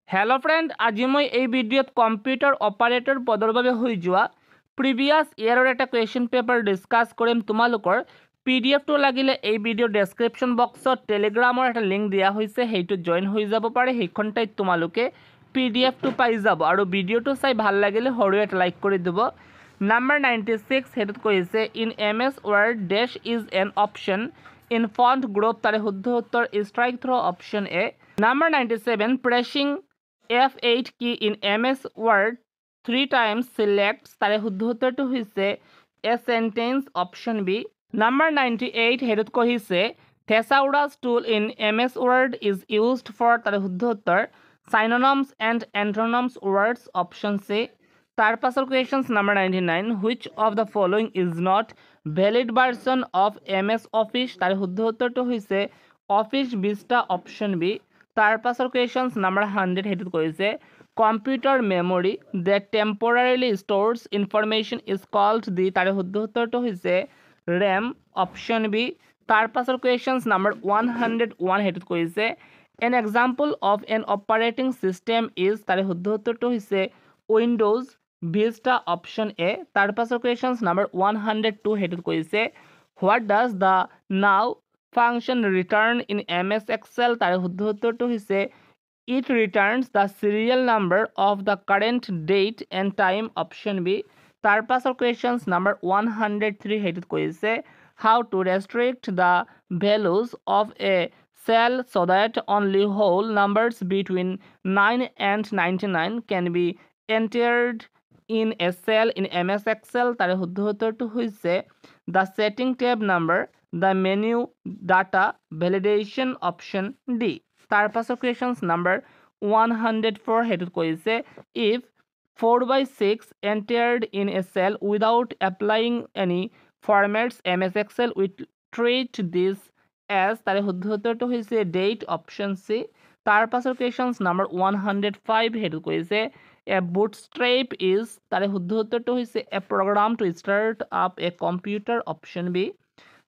Hello friend आज मैं ये भिडिओत कम्पिউটাर ऑपरेटर पदर भावे हो जोआ प्रिवियस इयरर एटा क्वेश्चन पेपर डिस्कास करिम तुमालोकर पीडीएफ तो लागिले এই ভিডিও ডেসক্ৰিপশ্যন বক্সত টেলিগ্ৰামৰ এটা লিংক দিয়া হৈছে সেইটো জয়েন হৈ যাব পাৰে সেইখন টাইত তোমালোকে পিডিএফ টো পাই যাব আৰু ভিডিওটো চাই ভাল লাগিলে হৰু এটা লাইক কৰি দিব নাম্বাৰ 96 হেতুত কৈছে in MS word dash is an option in font group তাৰে শুদ্ধ উত্তৰ strikethrough option A number 97 pressing F8 key in MS Word 3 times selects তাৰে শুদ্ধ উত্তৰটো হৈছে a sentence option B number 98 হেতুত কৈছে thesaurus tool in MS Word is used for তাৰে শুদ্ধ উত্তৰ synonyms and antonyms words option C তাৰ পাছৰ questions number 99 which of the following is not valid version of MS Office তাৰে শুদ্ধ উত্তৰটো হৈছে Office Vista option B তাৰ পাছৰ questions number 100 হেতুত কৈছে computer memory that temporarily stores information is called the তাৰে শুদ্ধ উত্তৰটো হৈছে RAM option B তাৰ পাছৰ questions number 101 হেতুত কৈছে an example of an operating system is তাৰে শুদ্ধ উত্তৰটো হৈছে Windows Vista option A তাৰ পাছৰ questions number 102 হেতুত কৈছে what does the now function return in MS Excel তাৰে শুদ্ধ উত্তৰটো হৈছে it returns the serial number of the current date and time option B তাৰ পাছৰ questions number 103 হেতুত কৈছে how to restrict the values of a cell so that only whole numbers between 9 and 99 can be entered in a cell in MS Excel তাৰে শুদ্ধ উত্তৰটো হৈছে the setting tab number the menu data validation option D তাৰ পাছৰ questions number 104 হেতুত কৈছে if 4/6 entered in a cell without applying any formats MS Excel will treat this as তাৰে শুদ্ধ উত্তৰটো হৈছে date option C তাৰ পাছৰ questions number 105 হেতুত কৈছে a bootstrap is তাৰে শুদ্ধ উত্তৰটো হৈছে a program to start up a computer option B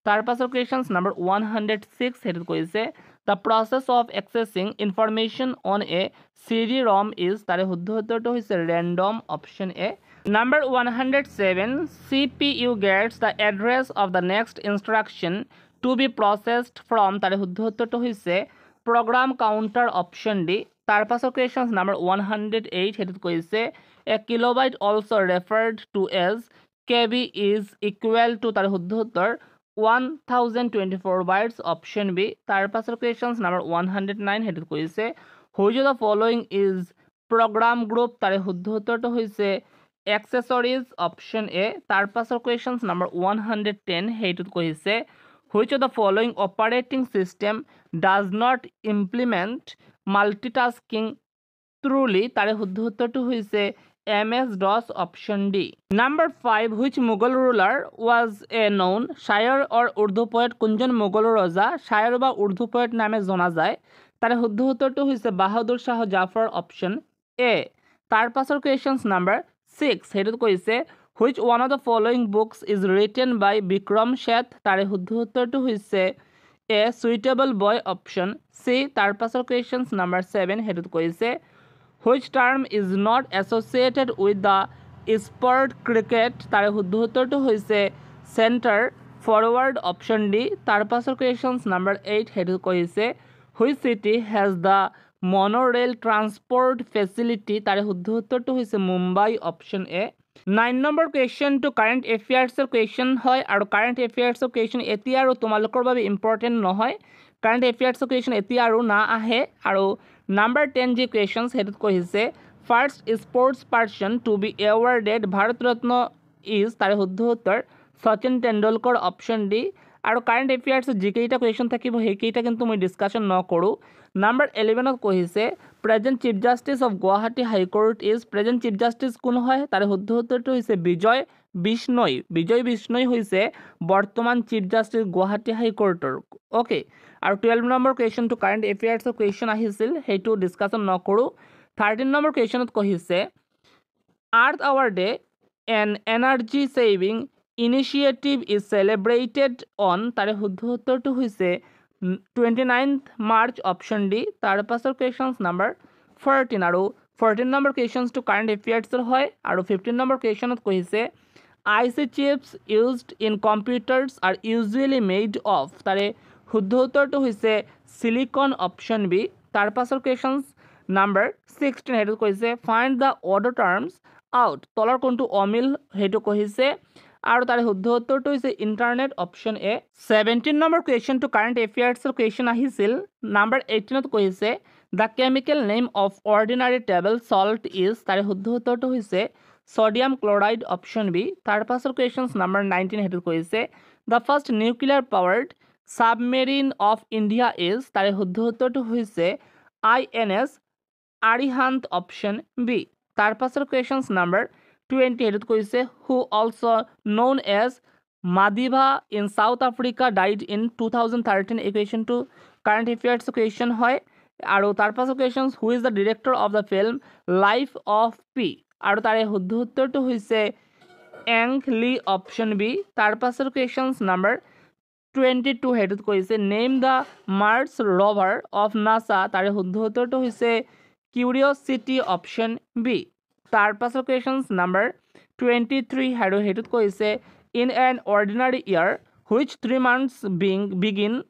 তাৰ পাছৰ questions number 106 হেতুত কৈছে the process of accessing information on a CD-ROM is তাৰে শুদ্ধ উত্তৰটো হৈছে random option A number 107 CPU gets the address of the next instruction to be processed from তাৰে শুদ্ধ উত্তৰটো হৈছে program counter option D তাৰ পাছৰ questions number 108 হেতুত কৈছে a kilobyte also referred to as KB is equal to তাৰে শুদ্ধ উত্তৰ 1024 bytes option B তাৰ পাছৰ questions number 109 হেতুত কৈছে which of the following is program group তাৰে শুদ্ধ উত্তৰটো হৈছে accessories option A তাৰ পাছৰ questions number 110 হেতুত কৈছে which of the following operating system does not implement multitasking truly তাৰে শুদ্ধ উত্তৰটো হৈছে MS-DOS option D. Number 5 which Mughal ruler was a known শায়াৰ or Urdu poet কোনজন মোগল ৰজা শায়াৰ বা উৰ্দু poet নামে জনা যায় তাৰে শুদ্ধ উত্তৰটো হৈছে বাহাদুৰ শাহ জাফৰ option A তাৰ পাছৰ questions number 6 হেতুত কৈছে which one of the following books is written by Bikram Seth তাৰে শুদ্ধ উত্তৰটো হৈছে A suitable boy option C তাৰ পাছৰ questions number 7 হেতুত কৈছে which term is not associated with the sport cricket তাৰে শুদ্ধ উত্তৰটো হৈছে center forward option D তাৰ পাছৰ questions number 8 হেতুত কৈছে which city has the monorail transport facility তাৰে শুদ্ধ উত্তৰটো হৈছে Mumbai option A 9 number question to current affairs question হয় আৰু current affairs question এতিয়া আৰু তোমালোকৰ বাবে important নহয় current affairs question এতিয়া আৰু না আহে আৰু number 10 जी questions হেতুত কৈছে first sports person to be awarded Bharat Ratna is তাৰে শুদ্ধ উত্তৰ শচীন তেণ্ডুলকৰ option D আৰু current affairs যিকেইটা question থাকিব সেইকেইটা কিন্তু মই ডিসকাশন নকৰো number 11 ত কৈছে present chief justice of Guwahati High Court is present chief justice কোন হয় তাৰে শুদ্ধ উত্তৰটো হৈছে বিজয় বিষ্ণৈ হৈছে বৰ্তমান chief justice Guwahati High Courtৰ ওকে আৰু 12 number question to current affairs question আহিছিল হেতু ডিসকাশন নকৰো 13 নম্বৰ questionত কৈছে Earth Hour Day an energy saving initiative is celebrated on তাৰে শুদ্ধ উত্তৰটো হৈছে 29th March option D তাৰ পাছৰ questions number 14 আৰু 14 নম্বৰ কুৱেশ্যনটো কাৰেণ্ট এফেয়াৰ্ছৰ হয় আৰু 15 নম্বৰ কুৱেশ্যনত কৈছে IC chips used in computers are usually made of তাৰে শুদ্ধ উত্তৰটো হৈছে silicon option B তাৰ পাছৰ কুৱেশ্যনছ নাম্বাৰ 16 হেতু কৈছে find the order terms out তলৰ কোনটো অমিল হেতু কৈছে আৰু তাৰে শুদ্ধ উত্তৰটো হৈছে ইন্টাৰনেট অপশ্যন এ 17 নম্বৰ কুৱেশ্যনটো কাৰেণ্ট এফেয়াৰ্ছৰ কুৱেশ্যন আহিছিল নাম্বাৰ 18ত কৈছে the chemical name of ordinary table salt is তাৰে শুদ্ধ উত্তৰটো হৈছে sodium chloride option B তাৰ পাছৰ কুৱেশ্যনছ নাম্বাৰ 19 হেতু কৈছে the first nuclear powered submarine of India is তাৰে শুদ্ধ উত্তৰটো হৈছে INS আৰিহান্ত অপশ্যন বি তাৰ পাছৰ কুৱেশ্যনছ নাম্বাৰ 20 হেতুত কৈছে who also' known as Madiba in South Africa died in 2013 এই কুৱেশ্যনটো কাৰেণ্ট এফেয়াৰ্ছ কুৱেশ্যন হয় আৰু তাৰ পাছৰ questions who is the director of the film life of P আৰু তাৰে শুদ্ধ উত্তৰটো হৈছে এং লি অপশ্যন বি তাৰ পাছৰ কুৱেশ্যনছ নাম্বাৰ 22 হেতুত কৈছে নেম দ্য মাৰ্চ ৰভাৰ অফ নাছা তাৰে শুদ্ধ উত্তৰটো হৈছে কিউৰিয়চিটি অপশ্যন বি তাৰ পাছৰ কুৱেশ্যনছ নাম্বাৰ 23 আৰু হেতুত কৈছে in an ordinary year which 3 months begin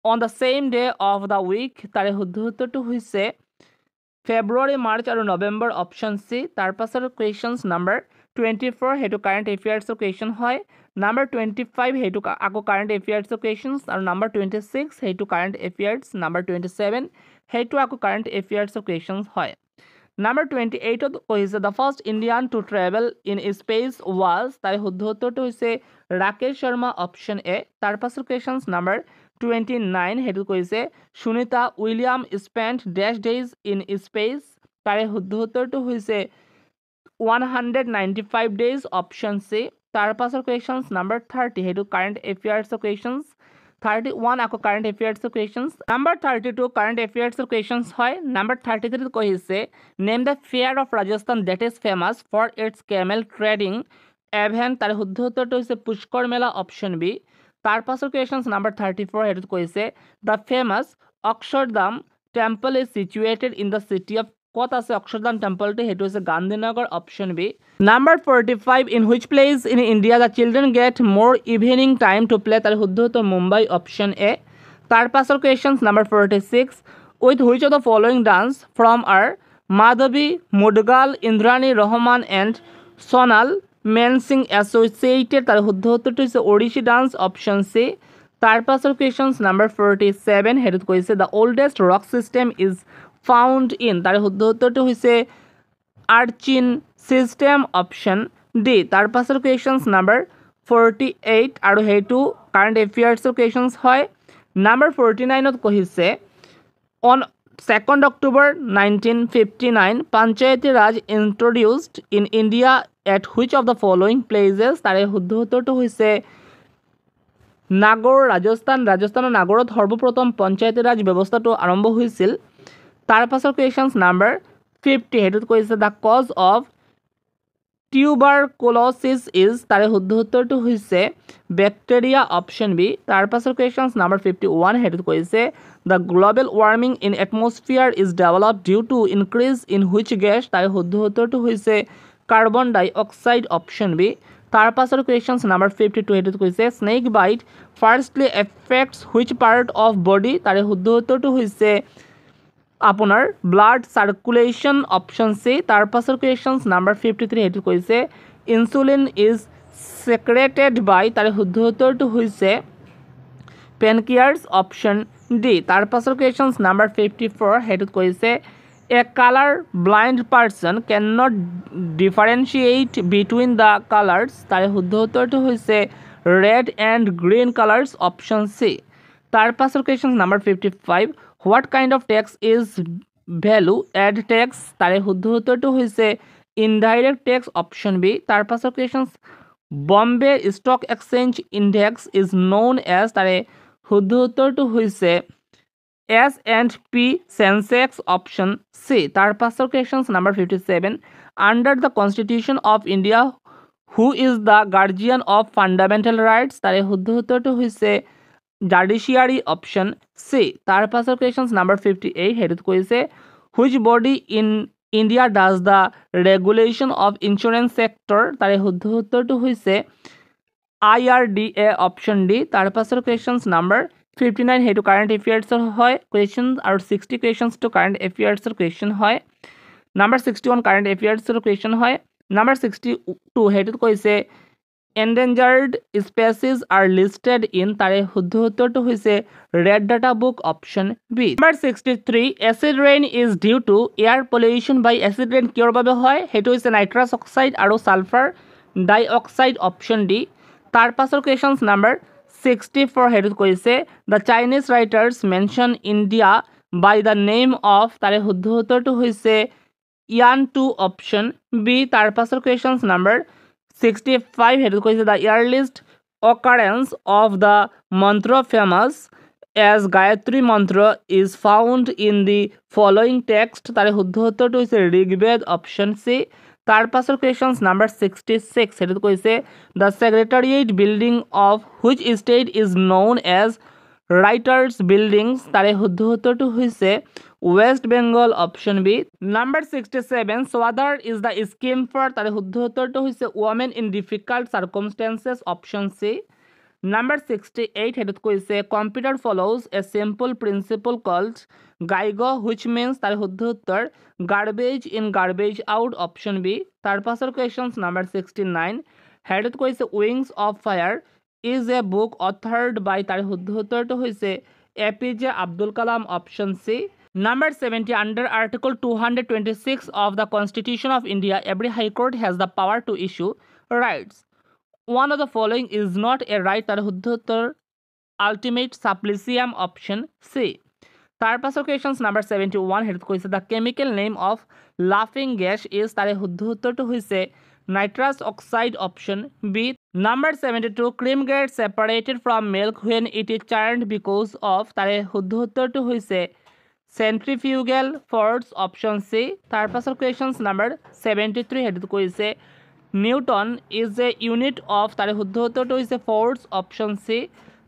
on the same day of the week তাৰে শুদ্ধ উত্তৰটো হৈছে ফেব্ৰুৱাৰী মাৰ্চ আৰু নৱেম্বৰ অপশ্যন চি তাৰ পাছৰ কুৱেশ্যনছ নাম্বাৰ 24 হেতু কাৰেণ্ট এফেয়াৰ্ছৰ কুৱেশ্যন হয় নাম্বাৰ 25 হেতু আকৌ কাৰেণ্ট এফেয়াৰ্ছৰ কুৱেশ্যনছ আৰু নাম্বাৰ 26 হেতু কাৰেণ্ট এফেয়াৰ্ছ নাম্বাৰ 27 হেতু আকৌ কাৰেণ্ট এফেয়াৰ্ছৰ কুৱেশ্যনছ হয় নাম্বাৰ 28ত কৈছে the first Indian to travel in space was তাৰে শুদ্ধ উত্তৰটো হৈছে ৰাকেশ শৰ্মা অপশ্যন এ তাৰ পাছৰ কুৱেশ্যনছ নাম্বাৰ 29 হেতু কৈছে Sunita William spent days days in space তাৰে শুদ্ধ উত্তৰটো হৈছে 195 days অপশ্যন চি তাৰ পাছৰ কুৱেশ্যনছ নাম্বাৰ 30 হেতু কাৰেণ্ট এফেয়াৰ্ছৰ কুৱেশ্যনছ 31 আকৌ কাৰেণ্ট এফেয়াৰ্ছৰ কুৱেশ্যনছ নাম্বাৰ 32 কাৰেণ্ট এফেয়াৰ্ছৰ কুৱেশ্যনছ হয় নাম্বাৰ 33 কৈছে name the fair of Rajasthan that is famous for its camel trading event তাৰে শুদ্ধ উত্তৰটো হৈছে পুষ্কৰ মেলা অপশ্যন বি তাৰ পাছৰ কুৱেশ্যনছ নাম্বাৰ 34 হেতুত কৈছে the famous Akshardham temple is situated in the city of ক'ত আছে অক্ষৰধাম টেম্পলটো সেইটো হৈছে Gandhinagar option B number 45 in which place in India the children get more evening time to play তাৰে শুদ্ধ উত্তৰ মুম্বাই অপশ্যন এ তাৰ পাছৰ questions number 46 with which of the following dance form are Madhavi Mudgal Indrani Rahman and Sonal Mansingh associated তাৰ শুদ্ধ উত্তৰটো হৈছে ওড়িশী ডান্স অপশ্যন চি তাৰ পাছৰ কুৱেশ্যনছ নাম্বাৰ 47 হেতুত কৈছে the oldest rock system is found in তাৰে শুদ্ধ উত্তৰটো হৈছে আৰ্চিন ছিষ্টেম অপশ্যন ডি তাৰ পাছৰ কুৱেশ্যনছ নাম্বাৰ 48 আৰু সেইটো কাৰেণ্ট এফেয়াৰ্ছৰ কুৱেশ্যনছ হয় নাম্বাৰ 49ত কৈছে on 2nd October 1959 Panchayati Raj introduced in India at which of the following places তাৰে শুদ্ধ উত্তৰটো হৈছে নাগৰ ৰাজস্থানৰ নাগৰত সৰ্বপ্ৰথম পঞ্চায়তী ৰাজ ব্যৱস্থাটো আৰম্ভ হৈছিল তাৰ পাছৰ কুৱেশ্যনছ নাম্বাৰ 50 হেতুত কৈছে দ্য কজ অফ টিউবাৰকুলোচিছ ইজ তাৰে শুদ্ধ উত্তৰটো হৈছে বেক্টেৰিয়া অপশ্যন বি তাৰ পাছৰ কুৱেশ্যনছ নাম্বাৰ 51 হেতুত কৈছে the global warming in atmosphere is develop due to increase in which gas তাৰে শুদ্ধ উত্তৰটো হৈছে carbon dioxide option B তাৰ পাছৰ কুৱেশ্যনছ নাম্বাৰ 52 হেতুত কৈছে snake bite firstly affects which part of body তাৰে শুদ্ধ উত্তৰটো হৈছে আপোনাৰ ব্লাড চাৰ্কুলেশ্যন অপশ্যন চি তাৰ পাছৰ কুৱেশ্যনছ নাম্বাৰ 53 হেতুত কৈছে ইনচুলিন ইজ ছেক্ৰেটেড বাই তাৰে শুদ্ধ উত্তৰটো হৈছে পেনক্ৰিয়াছ অপশ্যন ডি তাৰ পাছৰ কুৱেশ্যনছ নাম্বাৰ 54 হেতুত কৈছে a colour blind person can not differentiate between the colours তাৰে শুদ্ধ উত্তৰটো হৈছে red and green colours option C তাৰ পাছৰ questions number 55 what kind of tax is value added tax তাৰে শুদ্ধ উত্তৰটো হৈছে ইনডাইৰেক্ট টেক্স অপশ্যন বি তাৰ পাছৰ questions Bombay stock exchange index is known as তাৰে শুদ্ধ উত্তৰটো হৈছে S&P Sensex অপশ্যন চি তাৰ পাছৰ questions number 57 under the constitution of India who is the guardian of fundamental rights তাৰে শুদ্ধ উত্তৰটো হৈছে জাডিচিয়াৰী অপশ্যন চি তাৰ পাছৰ কুৱেশ্যনছ নাম্বাৰ 58 হেতুত কৈছে which body in India does the regulation of insurance sector তাৰে শুদ্ধ উত্তৰটো হৈছে IRDA অপশ্যন ডি। তাৰ পাছৰ কুৱেশ্যনছ নাম্বাৰ 59 সেইটো কাৰেণ্ট এফেয়াৰ্ছৰ হয় কুৱেশ্যন আৰু 60 কুৱেশ্যনছটো কাৰেণ্ট এফেয়াৰ্ছৰ কুৱেশ্যন হয়। নাম্বাৰ 61 কাৰেণ্ট এফেয়াৰ্ছৰ কুৱেশ্যন হয়। নাম্বাৰ 62 সেইটোত কৈছে endangered species are listed in তাৰে শুদ্ধ উত্তৰটো হৈছে red data book option B. Number 63 acid rain is due to air pollution by acid rain কিয়ৰ বাবে হয় সেইটো হৈছে নাইট্ৰাছ অক্সাইড আৰু sulphur dioxide option D. তাৰ পাছৰ কুৱেশ্যনছ নাম্বাৰ 64 সেইটোত কৈছে the Chinese writers mention India by the name of তাৰে শুদ্ধ উত্তৰটো হৈছে ইয়ান টু অপশ্যন বি। তাৰ পাছৰ কুৱেশ্যনছ নাম্বাৰ 65 সেইটোত কৈছে দ্য ইয়াৰলিষ্ট অকাৰেঞ্চ অফ দ্য মন্ত্ৰ ফেমাছ এজ গায়ত্ৰী মন্ত্ৰ is found in the following text তাৰে শুদ্ধ উত্তৰটো হৈছে ঋগ্বেদ অপশ্যন চি। তাৰ পাছৰ কুৱেশ্যনছ নাম্বাৰ 66 সেইটোত কৈছে the secretariat building of which state is known as writers buildings তাৰে শুদ্ধ উত্তৰটো হৈছে West Bengal option B. Number 67 Swadhar is the scheme for তাৰে শুদ্ধ উত্তৰটো হৈছে women in difficult circumstances option C. Number 68 সেইটোত কৈছে computer follows a simple principle called GIGO which means তাৰে শুদ্ধ উত্তৰ garbage in garbage out option B. তাৰ পাছৰ কুৱেশ্যনছ নাম্বাৰ 69 সেইটোত কৈছে wings of fire is a book authored by তাৰে শুদ্ধ উত্তৰটো হৈছে APJ Abdul Kalam option C. Number 70 under Article 226 of the Constitution of India, every High Court has the power to issue rights. One of the following is not a right তার শুদ্ধ উত্তর ultimate supplicium option C. তার পাছৰ questions number 71 হেৰিত কৈছে the chemical name of laughing gas is তাৰে শুদ্ধ উত্তৰটো হৈছে nitrous oxide option B. Number 72 cream gets separated from milk when it is churned because of তাৰে শুদ্ধ উত্তৰটো হৈছে centrifugal force option C. তাৰ পাছৰ questions number 73 হেৰিত কৈছে Newton is a unit of তাৰে শুদ্ধ উত্তৰটো হৈছে force option C.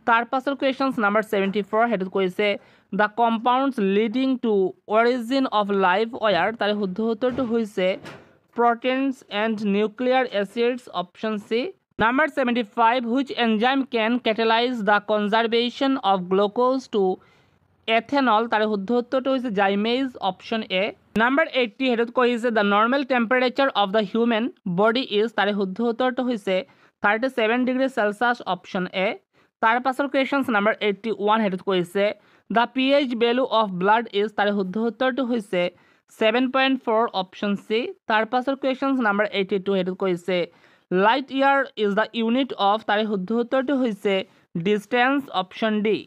তাৰ পাছৰ questions number 74 হেৰিত কৈছে the compounds leading to origin of life were তাৰে শুদ্ধ উত্তৰটো হৈছে proteins and nucleic acids option C. Number 75 which enzyme can catalyze the conversion of glucose to ethanol তাৰে শুদ্ধ উত্তৰটো হৈছে জাইমেজ অপশ্যন এ। নাম্বাৰ 80 হেৰিত কৈছে the normal temperature of the human body is তাৰে শুদ্ধ উত্তৰটো হৈছে 37 ডিগ্ৰী চেলচিয়াছ অপশ্যন এ। তাৰ পাছৰ কুৱেশ্যনছ নাম্বাৰ 81 হেৰিত কৈছে the pH value of blood is তাৰে শুদ্ধ উত্তৰটো হৈছে 7.4 অপশ্যন চি। তাৰ পাছৰ কুৱেশ্যনছ নাম্বাৰ 82 হেৰিত কৈছে light year is the unit of তাৰে শুদ্ধ উত্তৰটো হৈছে ডিষ্টেঞ্চ অপশ্যন ডি।